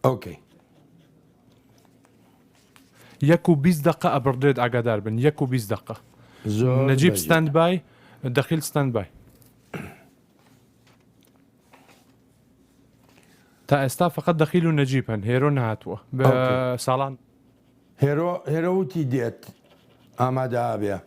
ئۆکەی 1:20 دقة ئەبڕدرێت ئاگادار بن 1:20 دقة زۆر نەجیب بەجێ. ستاند بای دەخیل ستاند بای تا ئێستا فقط دەخیل و نەجیب هەن هێرۆ نهاتووە بە ئۆکەی. ساڵان هێرەوتی دێت ئامادە ئابێ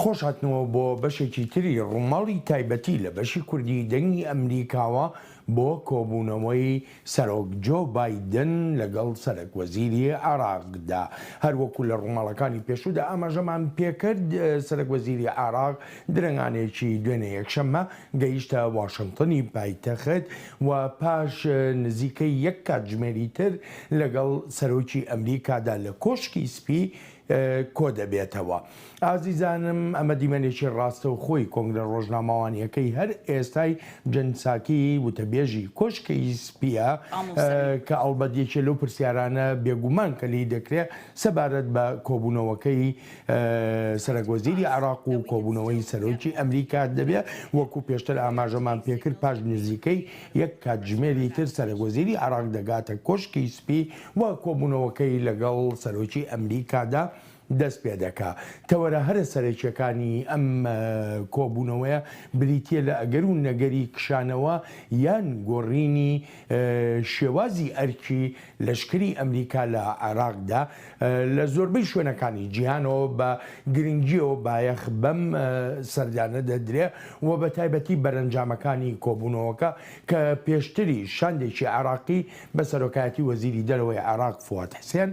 خۆش هاتنەوە بۆ بەشێکی تری ڕووماڵی تایبەتی لە بەشی کوردی دەنگی ئەمریکاوە بۆ کۆبوونەوەی سەرۆک جۆ بایدن لەگەڵ سەرۆکوەزیری عێراقدا هەروەکو لە ڕووماڵەکانی پێشوودا ئاماژەمان پێکرد سەرۆکوەزیری عێراق درەنگانێکی دوێنێ یەکشەممە گەیشتە واشنگتنی پایتەخت و پاش نزیکەی یەک کاتژمێری تر لەگەڵ سەرۆکی ئەمریکادا لە کۆشکی سپی کۆ دەبێتەوە. ئازیزانم ئەمە دیمەنێکی ڕاستە و خۆی کۆنگرە ڕۆژنامەوانیەکەی هەر ئێستای جەنساکی وتەبێژی کۆشکەی سپیە کە ئەڵبەتێکی لەو پرسیارانە بێگومان کە لی دەکرێت سەبارەت بە کۆبوونەوەکەی سەرۆکوەزیری عێراق و کۆبوونەوەی سەرۆکی ئەمریکا دەبێت وەکو پێشتر ئاماژەمان پێکرد پاش نزیکەی یەک کاتژمێری تر سەرۆکوەزیری عێراق دەگاتە کۆشکی سپی و کۆبوونەوەکەی لەگەڵ سەرۆکی ئەمریکادا دەست پێ دەکا تەوەرە هەرە سەرچیەکانی ئەم کۆبوونەوەیە بریتە لە ئەگەر و نەگەری کشانەوە یان گۆڕینی شێوازی ئەرکی لەشکری ئەمریکا لە عێراقدا لە زۆربەی شوێنەکانی جیهانەوە بە گرنگیەوە بایەخ بەم سەردانە دەدرێ و بە تایبەتی بەرەنجامەکانی کۆبوونەوەکە کە پێشتری شاندێکی عێراقی بە سەرۆکایەتی وەزیری دەرەوەی عێراق فواد حسێن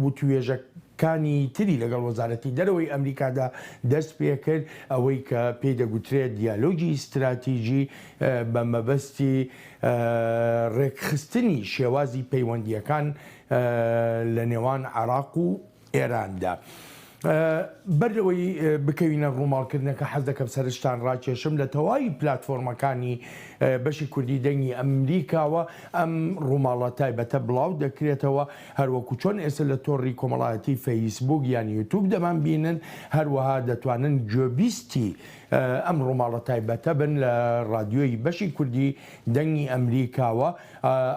و توێژەکانی تری لەگەڵ وەزارەتی دەرەوەی ئەمریکادا دەست پێ کرد ئەوەی کە پێی دەگوترێت دیالۆگی استراتیژی بە مەبەستی ڕێکخستنی شێوازی پەیوەندیەکان لە نێوان عێراق و ئێراندا. بەرەوەی بکەوینە ڕووماڵکردنەکە حەز دەکەم سەرشتان ڕاکێشم لە تەواوی پلاتفۆرمەکانی بەشی کوردی دەنگی ئەمریکاوە ئەم ڕووماڵە تایبەتە بڵاو دەکرێتەوە هەروەکو چۆن ئێستا لە تۆڕی کۆمەڵایەتی فەیسبوک یان یوتوب دەمان بینن هەروەها دەتوانن گوێبیستی ئەم ڕۆماڵە تایبەتە بن لە ڕادیۆی بەشی کوردی دەنگی ئەمریکاوە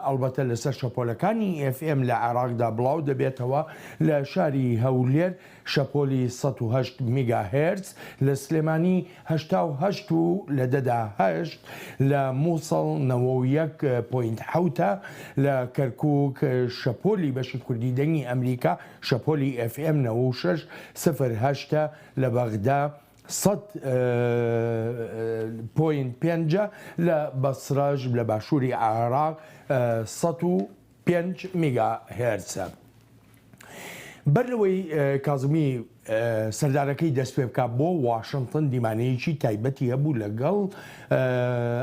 ئەلبەتە لەسەر شەپۆلەکانی FM لە عێراقدا بڵاو دەبێتەوە لە شاری هەولێر شەپۆلی 108 میگاهرتز لە سلێمانی 88 و لە دەدا 8 لە مووسڵ 91.7 لە کەرکووک شەپۆلی بەشی کوردی دەنگی ئەمریکا شەپۆلی FM 96.8 لە بەغدا 100.5 لە بەسڕەش لە باشووری عێراق 105 میگاهرتزە. بەر لەوەی کازمی سەردارەکەی دەست پێ بکات بۆ واشنگتن دیمانەیەکی تایبەتی هەبوو لەگەڵ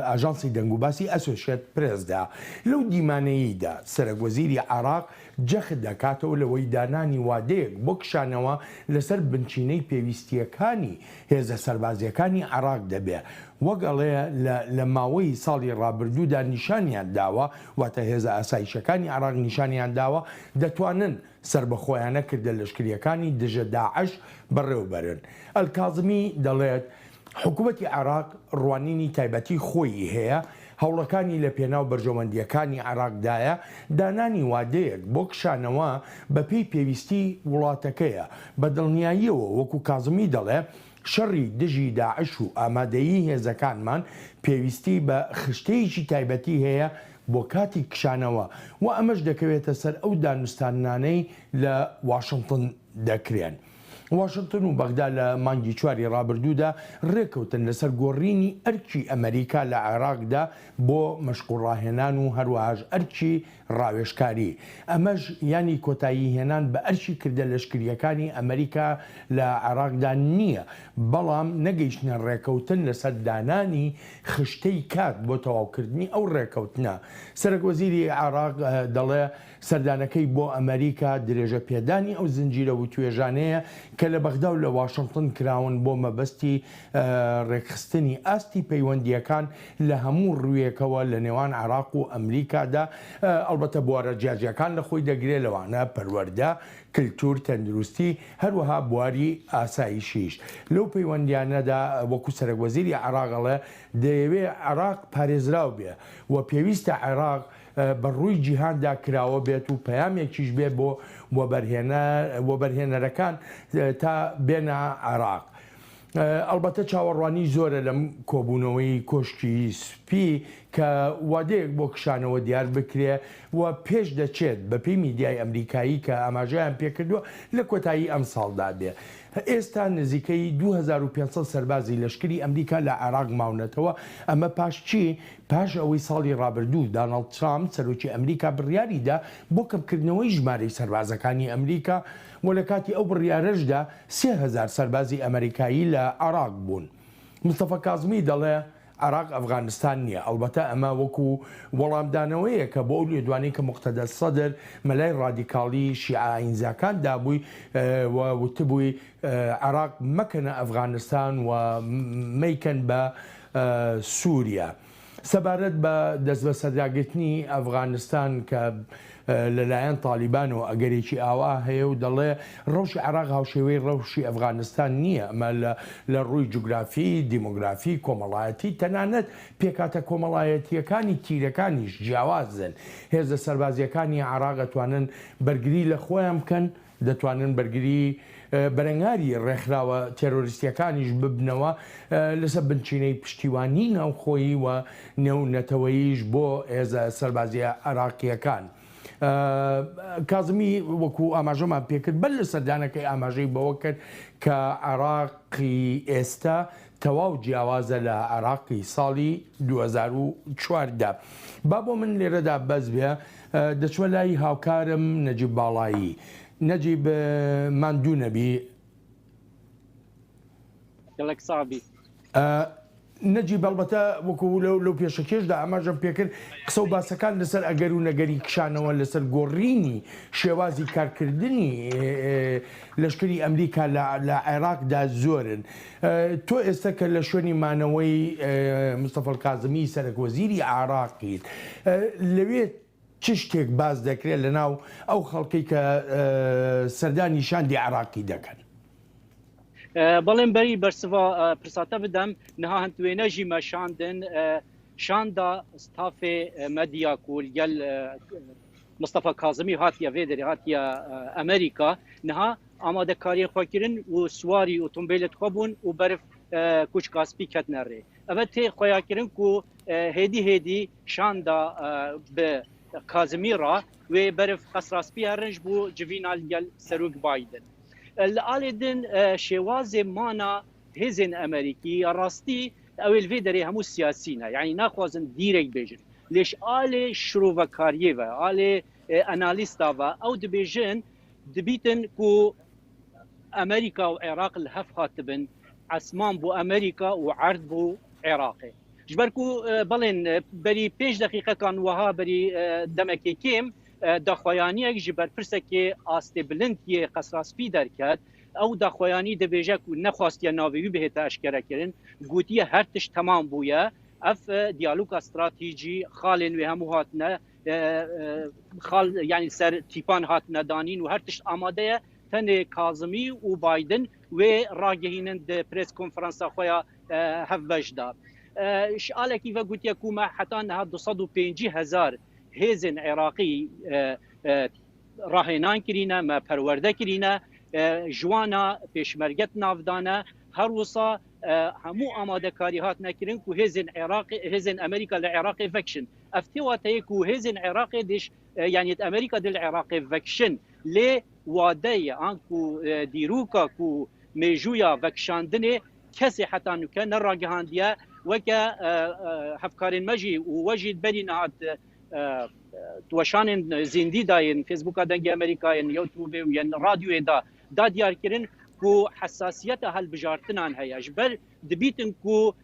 ئاژانسی دەنگوباسی ئەسۆشێت پرێسدا. لەو دیمانەیەدا سەرۆکوەزیری عێراق جەخت دەکاتەوە لەوەی دانانی وادەیەک بۆ کشانەوە لەسەر بنچینەی پێویستیەکانی هێزە سەربازیەکانی عێراق دەبێ. وەگەڵەیە لە ماوەی ساڵی ڕابردوودا نیشانیان داوە واتە هێزە ئاسایشەکانی عێراق نیشانیان داوە دەتوانن سربەخۆیانە کردە لەشکریەکانی دژە داعش بەڕێوەبەرن. ئەلکازمی دەڵێت حکوومەتی عێراق ڕوانینی تایبەتی خۆی هەیە هەوڵەکانی لە پێناو بەرژەوەندیەکانی عێراقدایە دانانی وادەیەک بۆ کشانەوە بەپێی پێویستی وڵاتەکەیە بە دڵنیاییەوە وەکو کازمی دەڵێ شەڕی دژی داعش و ئامادەیی هێزەکانمان پێویستی بە خشتەیەکی تایبەتی هەیە بۆ کاتی کشانەوە و ئەمەش دەکەوێتە سەر ئەو دانوستانانەی لە واشنگتن دەکرێن. واشنگتن و بەغدا لە مانگی چواری ڕابردوودا ڕێکەوتن لەسەر گۆڕینی ئەرکی ئەمریکا لە عێراقدا بۆ مەشقوڕاهێنان و هەروەهاش ئەرکی ڕاوێژکاری. ئەمەش ینی کۆتایی هێنان بە ئەرشی کردە لەشکریەکانی ئەمریکا لە عێراقدا نییە، بەڵام نەگەیشتنە ڕێکەوتن لەسەر دانانی خشتەی کات بۆ تەواوکردنی ئەو ڕێکەوتنە. سەرۆکوەزیری عێراق دەڵێ سەردانەکەی بۆ ئەمریکا درێژە پێدانی ئەو زنجیرە و توێژانەیە کە لە بەغدا و لە واشنگتن کراون بۆ مەبەستی ڕێکخستنی ئاستی پەیوەندیەکان لە هەموو ڕوویەکەوە لە نێوان عێراق و ئەمریکادا. ئەلبەتە بوارە جیاجیەکان لە خۆی دەگرێت لەوانە پەروەردە، کللتور، تەندروستی، هەروەها بواری ئاسایشیش. لەو پەیوەندیانەدا وەکو سەرۆکوەزیری عێراقڵێ دەیەوێت عێراق پارێزراو بێ و پێویستە عێراق بەڕووی جیهاندا کراوە بێت و پەیامێکیش بێ بۆ وەبەرهێنەرەکان تا بێنە عێراق. ئەلبەتە چاوەڕوانی زۆرە لەم کۆبوونەوەی کۆشکی سپی کە وادەیەک بۆ کشانەوە دیار بکرێ و پێش دەچێت بەپێی میدیای ئەمریکایی کە ئاماژەیان پێکردووە لە کۆتایی ئەم ساڵدا بێ. ئێستا نزیکەی 2500 سەربازی لەشکری ئەمریکا لە عێراق ماونەتەوە. ئەمە پاش چی؟ پاش ئەوەی ساڵی ڕابردوو داناڵد ترامپ سەرۆکی ئەمریکا بڕیاریدا بۆ کەمکردنەوەی ژمارەی سەربازەکانی ئەمریکا و لە کاتی ئەو بڕیارەشدا 3000 سەربازی ئەمریکایی لە عێراق بوون. مستەفا کازمی دەڵێ عێراق ئەفغانستان نییە. ئەلبەتە ئەمە وەکو وەڵامدانەوەیە کە بۆ ئەو لێدوانی کە مقتەدە سەدر مەلای ڕادیکاڵی شیعائینزاکان دابووی وتبووی عێراق مەکەنە ئەفغانستان و مەیکەن بە سووریا. سەبارەت بە دەست بە سەدراگرتنی ئەفغانستان کە لەلایەن تالیبان و ئەگەرێکی ئاوا هەیە و دەڵێ ڕەوشی عێراق هاوشێوەی ڕەوشی ئەفغانستان نییە. ئەمە لە ڕووی جوگرافی، دیموگرافی، کۆمەڵایەتی تەنانەت پێکاتە کۆمەڵایەتیەکانی تیرەکانیش جیاوازن. هێزە سەربازیەکانی عێراق دەتوانن بەرگری لە خۆیان بکەن، دەتوانن بەرگری بەرەنگاری ڕێکخراوە تێرۆریستیەکانیش ببنەوە لەسەر بنچینەی پشتیوانی ناوخۆیی و نێونەتەوەییش بۆ هێزە سەربازیە عێراقیەکان. کازمی وەکو ئاماژەمان پێکرد بەر لە سەردانەکەی ئاماژەی بەوە کرد کە عێراقی ئێستا تەواو جیاوازە لە عێراقی ساڵی 2014. با بۆ من لێرەدا بەس بێ دەچوە لای هاوکارم نەجیب باڵایی. نەجیب ماندوو نەبی گەڵێک سابی نەجیب ئەلبەتە وەکو لەو پێشەکێشدا ئاماژەم پێکرد قسە و باسەکان لەسەر ئەگەر و نەگەری کشانەوە لەسەر گۆڕینی شێوازی کارکردنی لەشکری ئەمریکا لە عێراقدا زۆرن. تۆ ئێستا کە لە شوێنی مانەوەی مستەفا کازمی سەرۆکوەزیری عێراقیت لەوێ چ شتێک باز دەکرێت لە ناو ئەو خەڵکی کە سەردانی شاندی عێراقی دەکەن؟ بەڵێن بەری بەرسڤا پرساتە بدەم نەها هەندوێنەژی مەشاندن شاندا ستافێ مەدیا و گەل مصطفى کاظمی هاتیە vê derê hatiye Amerîka niha amadekariyê xwekirin û swarî otomobîlê xwe bûn û berif kûçka spî ketine rê. Ev tê xweyakirin ku hêdî şanda bi Kazimî ra wê berif qesra spî herin ji bo civîna gel Serok Biden. Li alê din şêwazê mana hêzên Amerîkî ya rastî ew ê vê derê hemû siyasî ne yani naxwazin dîrek bêjin. Lêş alê şirovekariyê ve alê analîsta ve ew dibêjin dibîtin ku Amerîka û Iraq li hev hatibin esman bû Amerîka û erd bû Iraqê. Ji ber ku belên berî 5 deqîqekan wiha berî demekê kêm daxwayaniyek ji ber pirsekê astê bilindiyê qesraspî derket ew daxwayanî dibêje ku nexwastiye navê wî bihête eşkerekirin gotiye her tişt temam bûye ev diyaloga stratejî xalên wê hemû hatine xal yani ser tîpan hatine danîn û her tişt amade ye tenê Kazimî û Biden wê ragihînin di pres konferansa xwe ya hevbeş da. Ji alekî ve gotiye ku me heta niha 250,000 hêzên Iraqî rahênan kirîne me perwerde kirîne جوانا پێشمەرگەت navdane her wisa hemû amadekarî hat nekirin ku hêzên Iraqê hêzên Amerîka li Iraqê vekişin. Ev tê wateyê ku hêzên Iraqê diş yani Amerîka di li Iraqê vekişin lê wadeyê an ku dîroka ku mêjûya vekişandinê kesê heta nûke neragihandiye weke hevkarên me jî û we jî berî nihat weşanên zîndî dayên Facebooka dengê Amerîkayên YouTube û yên radyoyê da diyar kirin ku hesasiyeta helbijartinan heye ji ber dibîtin ku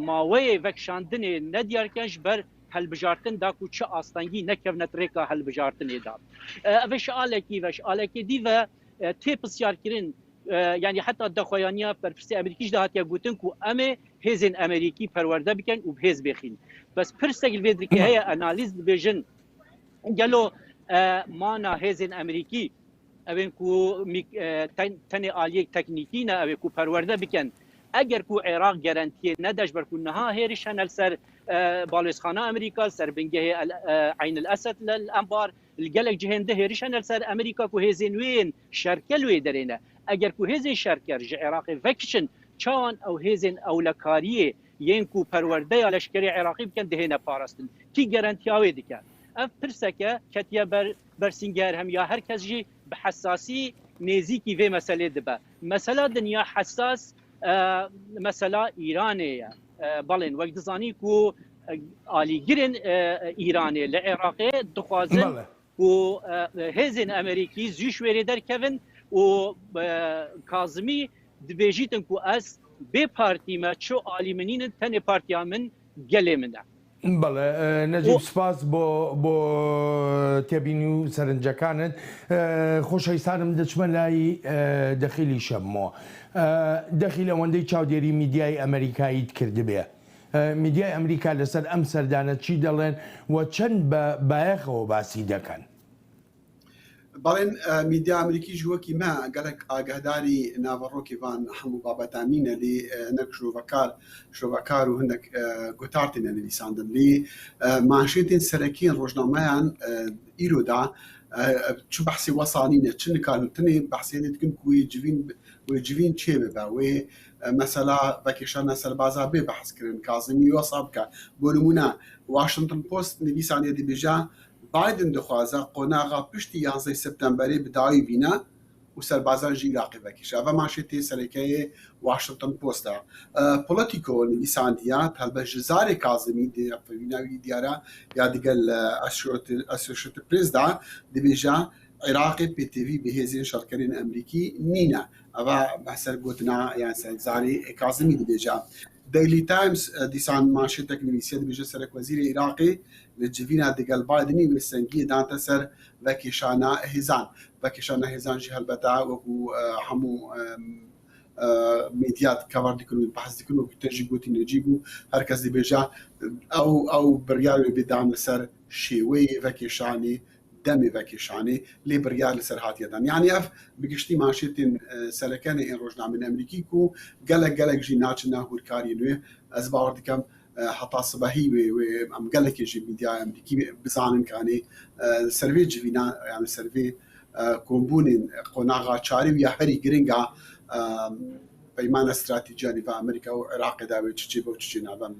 maweyê vekişandinê nediyarken ji ber helbijartin da ku çi astengî nekevne rêka helbijartinê da. Ev ji alekî ve ji alekê dî ve tê pisyar kirin yani heta daxwayaniya berpirsê Amerîkî ji de hatiye gotin ku em ê hêzên Amerîkî perwerde bikin û bi hêz bêxîn. Bes pirsek li vê dirikê heye analîz dibêjin gelo mana hêzên Amerîkî evên ku tenê aliyek teknîkî ne ew ku perwerde bikin eger ku Iraq gerantiyê nede ji ber ku niha hêriş hene li ser balêzxana Amerîka ser bingehê Eynil Esed li Enbar li gelek cihên de hêriş hene li ser Amerîka ku hêzên wê yên şerkel wê derê ne eger ku hêzên şerker ji Iraqê vekişin çawan ew hêzên ewlekariyê yên ku perwerdeya leşkerê Iraqî bikin dihêne parastin kî garantiya wê dike ev pirseke ketiye bersînger hem ya herkes jî bi hesasî nêzîkî vê meselê dibe mesela dinya hesas mesela Îranê ye balên wek dizanî ku alîgirên Îranê li Iraqê dixwazin ku hêzên Amerîkî zû şwêrê derkevin û Kazimî dibêjîtin ku ez bê partî me çi alî minînin tenê partiya min gelê min e. بەڵێ نەجیب سپاس بۆ تێبینی و سەرنجەکانت خۆشەویستانم دەچمە لای دەخیلی شەمەوە دەخیل ئەوەندەی چاودێری میدیای ئەمریکاییت کردبێ میدیای ئەمریکا لەسەر ئەم سەردانە چی دەڵێن و چەند بایەخەوە باسی دەکەن بەڵێن میدیا ئەمریکی ژوەکی ما گەلک ئاگاداری ناوەڕۆکیوان هەموو بابەتامینە لێ نەک شۆڤەکار و هەندێک گوتارتێنە نویساندن لێ ماشێتێن سەرەکیین ڕۆژنامەیان ئیرۆدا چ بەحسی وەسانینە چ نکانوتنێ بەحسێنێت کن کوی جوین چێ ببە وێ مەسەلا بەکێشانە سەربازا بێ بەحسکردن کازمی وەسا بکە بۆ نمونە واشنگتن پۆست نویسانێ دەبێژە Biden dixwaze qonaxa piştî 11 Septemberê bi dayî bîne û serbazan jî Iraqê vekişe. Ev maşê tê serêkeyê Washington Post e. Politico nivîsandiya helbet ji zarê Kazimî wî diyara ya digel Associated Press da dibêje Iraqê PTV bi hêzên şerkerên Amerîkî nîne. Ev behser gotina yani zarê Kazimî dibêje. Daily Times dîsan manşetek nivîsiye dibêje Serokwezîrê Iraqê li civîna digel Bidenî wê sengiyê dante ser vekêşana hêzan. Vekêşana hêzan jî helbeta wekû hemû medya kevar dikin û behs dikin û te jî gotî necî bû herkes dibêje ew biryar wê bêdam li ser şêweyê vekêşanê دەمێ بەکێشانێ لێ بڕیار لەسەر هاتیەدان یعنی ئەف بگشتی ماشێتین سەرەکەنە ئێن ڕۆژنامە ئەمریکی و گەلک ژی ناچنە هورکاری نوێ ئەس باوەڕ دەکەم حتا سبەهی وێ ئەم گەلێکێژی میدیا ئەمریکی بزانن کانێ سەروێ جوینا یان سەروێ کۆمبوونین قۆناغا چاری و یا هەری گرنگە پەیمانە استراتیجیانی بە ئەمریکا و عێراقیدا وێ چی بۆ چی نابم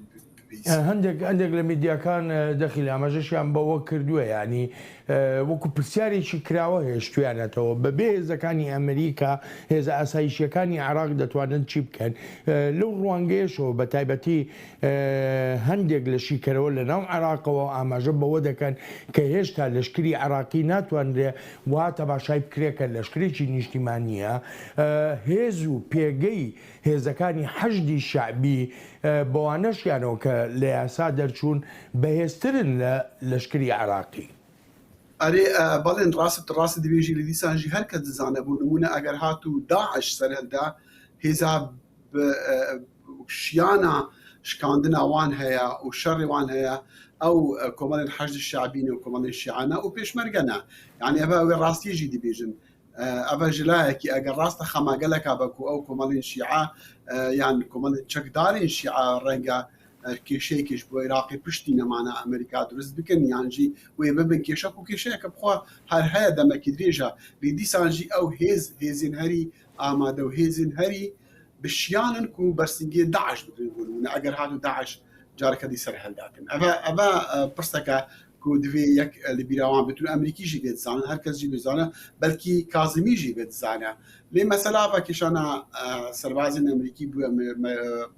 هەندێک لە میدیاکان دەخیل ئاماژەشیان بەوە کردووە ینی وەکو پرسیارێکی کراوە هێشتویانەتەوە بەبێ هێزەکانی ئەمریکا هێزە ئاسایشیەکانی عراق دەتوانن چی بکەن لەو ڕوانگەیەشەوە بە تایبەتی هەندێک لە شیکەرەوە لە ناو عراقەوە ئاماژە بەوە دەکەن کە هێشتا لەشکری عراقی ناتوانرێ واتە باشای بکرێکە لەشکرێکی نیشتیمانیە هێز و پێگەی هێزەکانی حەشدی شعبی بەوانەشیانەوە کە لە یاسا دەرچوون بەهێزترن لە لەشکری عراقی ئەرێ بەڵێن ڕاست دەبێژی لە دیسانژی هەر کە دەزانە بۆ نمونە ئەگەر هات و داعش سەرهەلدا هێزا شیانە شکاندناوان هەیە و شەڕێوان هەیە ئەو کۆمەڵێن حەشد شعبینە و کۆمەڵێن شیعانە و پێشمەرگەنە یعنی ئەبە ئەوێ ڕاستیژی دەبێژن ئەبە ژلایەکی ئەگەر ڕاستە خەماگەلەکە بەکو ئەو کۆمەڵێن شیعە یان کۆمەڵێن چەکدارین شیعە ڕەنگە کێشەیەکیش بۆ عێراقی پشتی نەمانە ئەمریکا دروست بکەن یانجی وێ ببن کێشەک و کێشەیەکە بخوا هەر هەیە دەمەکی درێژە لێ دیسانجی ئەو هێزین هەری ئامادە و هێزین هەری بشیانن و بەرسنگی داعش بکەن ئەگەر هات و داعش جارەکە دی سەر هەلداکەن ئەبە پرسەکە کو دوێ یەک لە بیراوان بتون ئەمریکیژی بێت زانن هەر کەسجی بزانە بەلکی کازمیژی بێت زانە لێ مەسەلا بە کێشانە سەربازین ئەمریکی بووە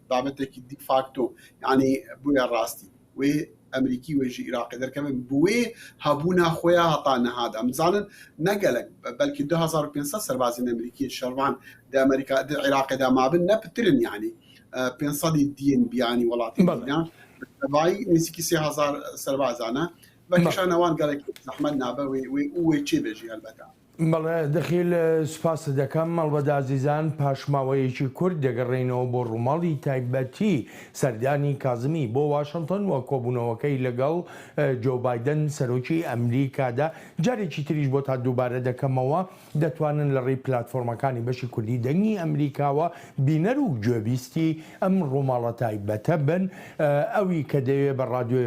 بابەتێکی دی فاکتۆ یعنی بووە ڕاستی وێ ئەمریکی وێژی عێراقی دەرکەمن بوێ هەبوونا خۆیان هەتا نەهاد ئەمزانن نەگەلک بەلکی 2500 سەربازین ئەمریکی شەڕوان دە ئەمریکا عێراقیدا مابن نەپترن یعنی 500 دیین بیانی وڵاتی بەایی نزیکی 3000 سەربازانە بەکەشانەوان گەلێک زەحمەت نابە وێ چێ بێژی هەلبەتە بەڵێ دەخیل سوپاس دەکەم مەڵبەدا عزیزان پاشماوەیەکی کورد دەگەڕێنەوە بۆ ڕووماڵی تایبەتی سەردانی کازمی بۆ واشنگتن وە کۆبوونەوەکەی لەگەڵ جۆ بایدن سەرۆکی ئەمریکادا جارێکی تریش بۆ تا دووبارە دەکەمەوە دەتوانن لە ڕێی پلاتفۆرمەکانی بەشی کوردی دەنگی ئەمریکاوە بینەر و گوێبیستی ئەم ڕووماڵە تایبەتە بن ئەوی کە دەوێت بە ڕادیۆ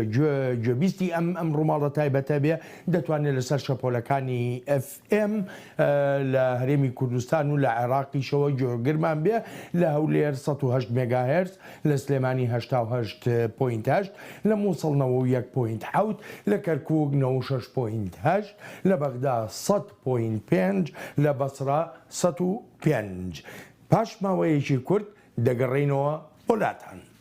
گوێبیستی ئەم ڕووماڵە تایبەتە بێ دەتوانێت لەسەر شەپۆلەکانی FM لە هەرێمی کوردستان و لە عێراقیشەوە گوێگرمان بێ لە هەولێر 108 مگاهرتز لە سلێمانی 88.8 لە مووسڵ 91.7 لە کەرکووک 96.8 لە بەغدا 100.5 لە بەسرا 105 پاش ماوەیەکی کورد دەگەڕێنەوە وڵاتان.